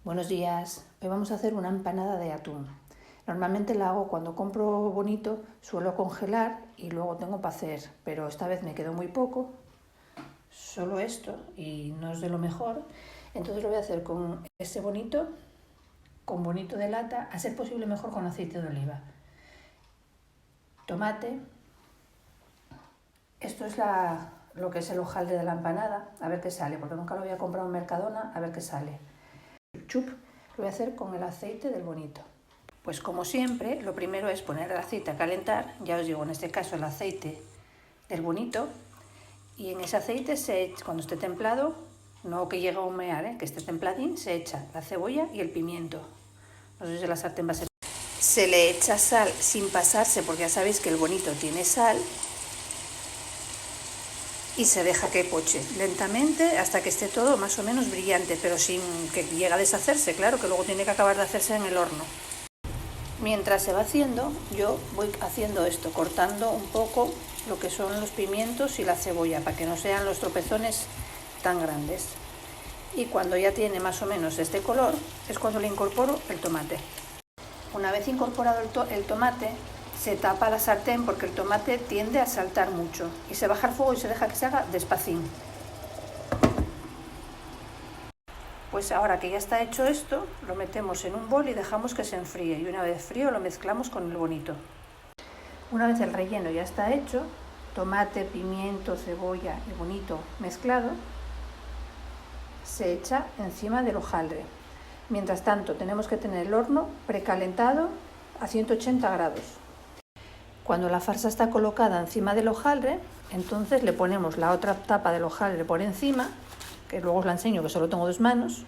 Buenos días, hoy vamos a hacer una empanada de atún. Normalmente la hago cuando compro bonito, suelo congelar y luego tengo para hacer, pero esta vez me quedó muy poco, solo esto y no es de lo mejor, entonces lo voy a hacer con ese bonito, con bonito de lata, a ser posible mejor con aceite de oliva. Tomate, esto es lo que es el hojaldre de la empanada, a ver qué sale, porque nunca lo había comprado en Mercadona, a ver qué sale. Chup, lo voy a hacer con el aceite del bonito. Pues como siempre, lo primero es poner el aceite a calentar, ya os digo, en este caso el aceite del bonito, y en ese aceite cuando esté templado, no que llegue a humear, que esté templadín, se echa la cebolla y el pimiento. No sé si la sartén va a ser. Se le echa sal sin pasarse, porque ya sabéis que el bonito tiene sal, y se deja que poche lentamente hasta que esté todo más o menos brillante, pero sin que llegue a deshacerse, claro, que luego tiene que acabar de hacerse en el horno. Mientras se va haciendo, yo voy haciendo esto, cortando un poco lo que son los pimientos y la cebolla, para que no sean los tropezones tan grandes. Y cuando ya tiene más o menos este color, es cuando le incorporo el tomate. Una vez incorporado el tomate, se tapa la sartén porque el tomate tiende a saltar mucho y se baja el fuego y se deja que se haga despacín. Pues ahora que ya está hecho esto, lo metemos en un bol y dejamos que se enfríe, y una vez frío lo mezclamos con el bonito. Una vez el relleno ya está hecho, tomate, pimiento, cebolla y bonito mezclado, se echa encima del hojaldre. Mientras tanto tenemos que tener el horno precalentado a 180 grados. Cuando la farsa está colocada encima del hojaldre, entonces le ponemos la otra tapa del hojaldre por encima, que luego os la enseño, que solo tengo 2 manos,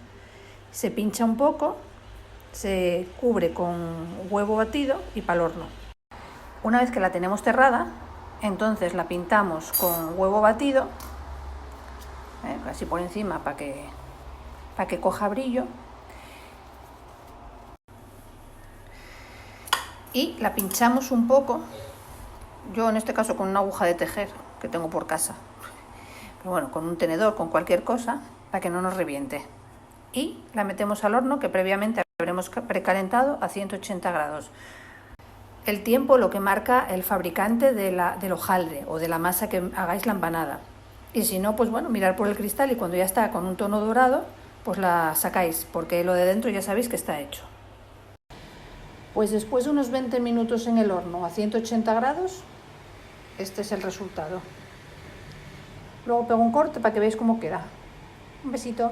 se pincha un poco, se cubre con huevo batido y para el horno. Una vez que la tenemos cerrada, entonces la pintamos con huevo batido, así por encima para que coja brillo, y la pinchamos un poco, yo en este caso con una aguja de tejer que tengo por casa, pero bueno, con un tenedor, con cualquier cosa, para que no nos reviente. Y la metemos al horno que previamente habremos precalentado a 180 grados. El tiempo lo que marca el fabricante del hojaldre o de la masa que hagáis la empanada. Y si no, pues bueno, mirar por el cristal y cuando ya está con un tono dorado, pues la sacáis, porque lo de dentro ya sabéis que está hecho. Pues después de unos 20 minutos en el horno a 180 grados, este es el resultado. Luego pego un corte para que veáis cómo queda. Un besito.